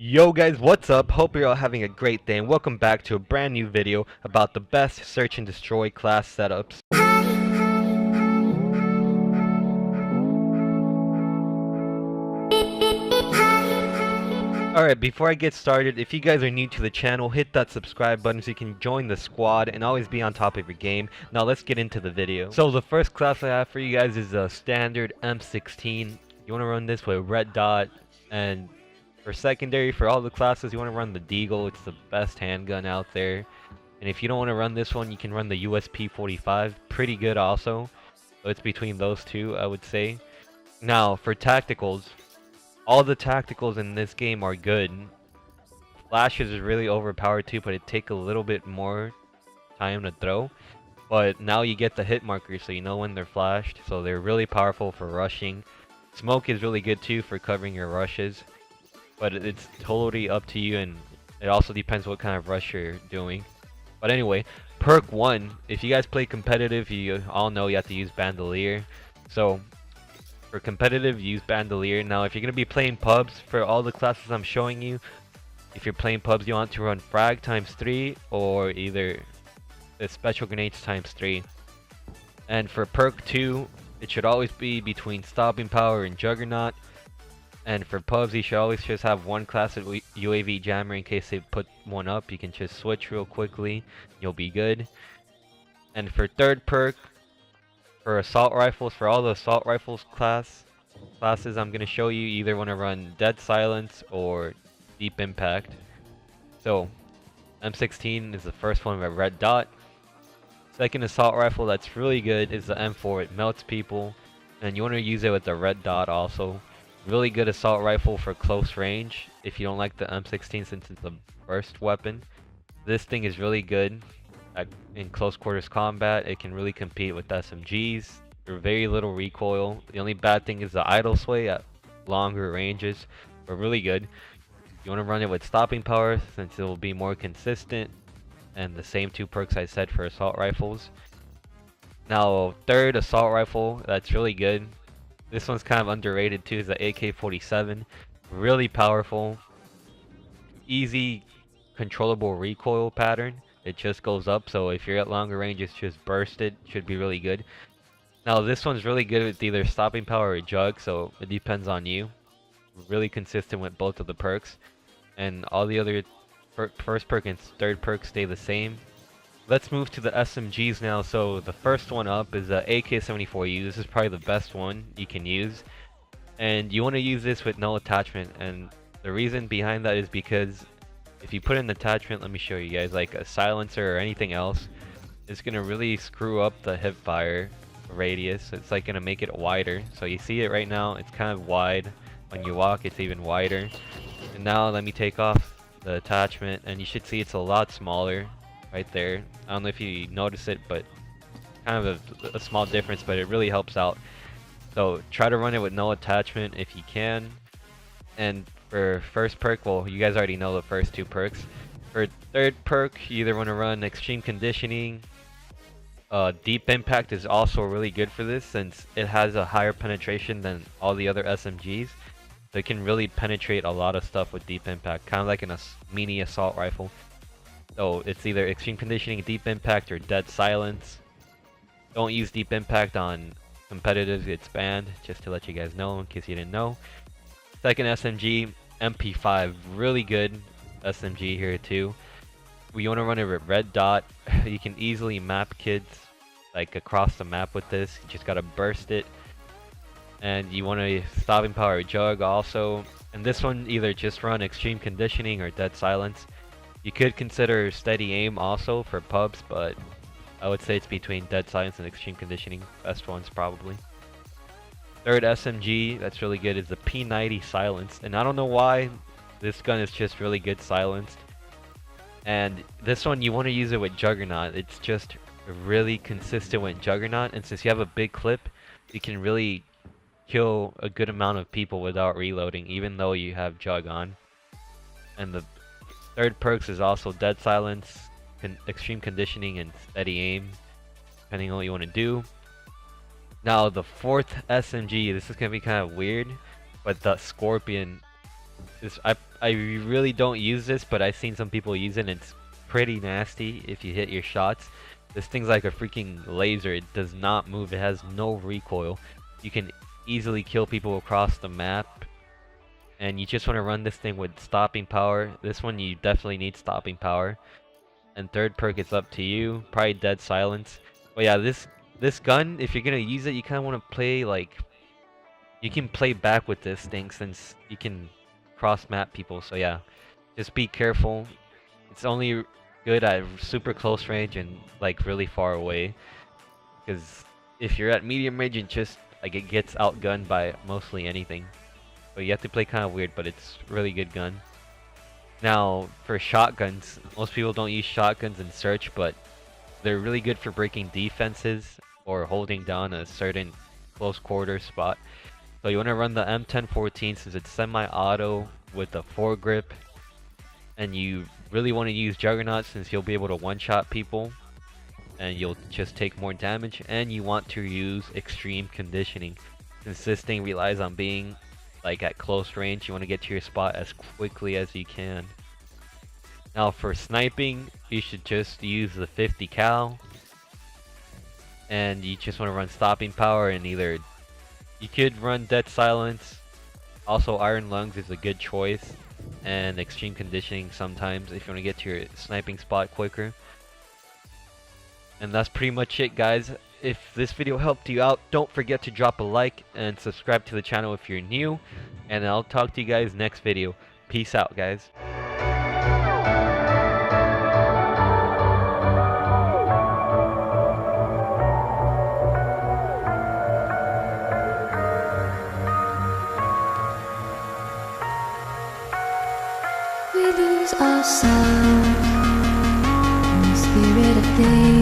Yo guys, what's up? Hope you're all having a great day and welcome back to a brand new video about the best search and destroy class setups. Alright, before I get started, if you guys are new to the channel, hit that subscribe button so you can join the squad and always be on top of your game. Now let's get into the video. So the first class I have for you guys is a standard M16. You want to run this with red dot, and for secondary, for all the classes, you want to run the Deagle. It's the best handgun out there. And if you don't want to run this one, you can run the USP-45. Pretty good also. So it's between those two, I would say. Now, for tacticals, all the tacticals in this game are good. Flashes is really overpowered too, but it takes a little bit more time to throw. But now you get the hit markers, so you know when they're flashed. So they're really powerful for rushing. Smoke is really good too for covering your rushes. But it's totally up to you, and it also depends what kind of rush you're doing. But anyway, perk 1, if you guys play competitive, you all know you have to use Bandolier. So for competitive, use Bandolier. Now if you're going to be playing pubs, for all the classes I'm showing you, if you're playing pubs, you want to run frag times 3 or either the special grenades times 3. And for perk 2, it should always be between stopping power and juggernaut. And for pubs, you should always just have one class of UAV jammer in case they put one up. You can just switch real quickly, you'll be good. And for third perk, for assault rifles, for all the assault rifles classes I'm going to show you, either want to run dead silence or deep impact. So M16 is the first one with a red dot. Second assault rifle that's really good is the M4. It melts people, and you want to use it with the red dot also. Really good assault rifle for close range if you don't like the M16 since it's a burst weapon. This thing is really good in close quarters combat. It can really compete with SMGs. There's very little recoil. The only bad thing is the idle sway at longer ranges, but really good. You want to run it with stopping power since it will be more consistent, and the same two perks I said for assault rifles. Now third assault rifle that's really good. This one's kind of underrated too, is the AK-47. Really powerful. Easy controllable recoil pattern. It just goes up, so if you're at longer range, it's just bursted. Should be really good. Now this one's really good with either stopping power or jug, so it depends on you. Really consistent with both of the perks. And all the other first perk and third perk stay the same. Let's move to the SMGs now. So the first one up is the AK-74U. This is probably the best one you can use. And you want to use this with no attachment. And the reason behind that is because if you put in an attachment, let me show you guys, like a silencer or anything else, it's going to really screw up the hip fire radius. It's like going to make it wider. So you see it right now, it's kind of wide. When you walk, it's even wider. And now let me take off the attachment, and you should see it's a lot smaller. Right there. I don't know if you notice it, but kind of a small difference, but it really helps out. So try to run it with no attachment if you can. And for first perk, well, you guys already know the first two perks. For third perk, you either want to run extreme conditioning. Deep impact is also really good for this since it has a higher penetration than all the other SMGs. So it can really penetrate a lot of stuff with deep impact, kind of like in a mini assault rifle. So it's either extreme conditioning, deep impact, or dead silence. Don't use deep impact on competitive, it's banned, just to let you guys know in case you didn't know. Second SMG, MP5, really good SMG here too. We want to run it with red dot. You can easily map kids like across the map with this. You just gotta burst it. And you want to stopping power jug also. And this one either just run extreme conditioning or dead silence. You could consider steady aim also for pubs, but I would say it's between dead silence and extreme conditioning. Best ones probably. Third SMG that's really good is the P90 silenced, and I don't know why this gun is just really good silenced. And this one you want to use it with Juggernaut. It's just really consistent with Juggernaut, and since you have a big clip, you can really kill a good amount of people without reloading, even though you have Jug on. And the third perks is also dead silence, extreme conditioning, and steady aim, depending on what you want to do. Now the fourth SMG, this is gonna be kind of weird, but the Scorpion is I really don't use this, but I've seen some people use it and it's pretty nasty if you hit your shots. This thing's like a freaking laser. It does not move. It has no recoil. You can easily kill people across the map. And you just want to run this thing with stopping power. This one you definitely need stopping power. And third perk is up to you. Probably dead silence. But yeah, this gun, if you're gonna use it, you kind of want to play like you can play back with this thing since you can cross map people. So yeah, just be careful. It's only good at super close range and like really far away. Because if you're at medium range, it just like it gets outgunned by mostly anything. But you have to play kind of weird, but it's really good gun. Now, for shotguns, most people don't use shotguns in search, but they're really good for breaking defenses or holding down a certain close quarter spot. So you want to run the M1014 since it's semi-auto with the foregrip, and you really want to use Juggernaut since you'll be able to one-shot people and you'll just take more damage, and you want to use extreme conditioning since this thing relies on being like at close range. You want to get to your spot as quickly as you can. Now for sniping, you should just use the 50 cal, and you just want to run stopping power, and either you could run dead silence. Also iron lungs is a good choice, and extreme conditioning sometimes if you want to get to your sniping spot quicker. And that's pretty much it, guys. If this video helped you out, don't forget to drop a like and subscribe to the channel if you're new. And I'll talk to you guys next video. Peace out, guys. We lose ourselves in the spirit of things.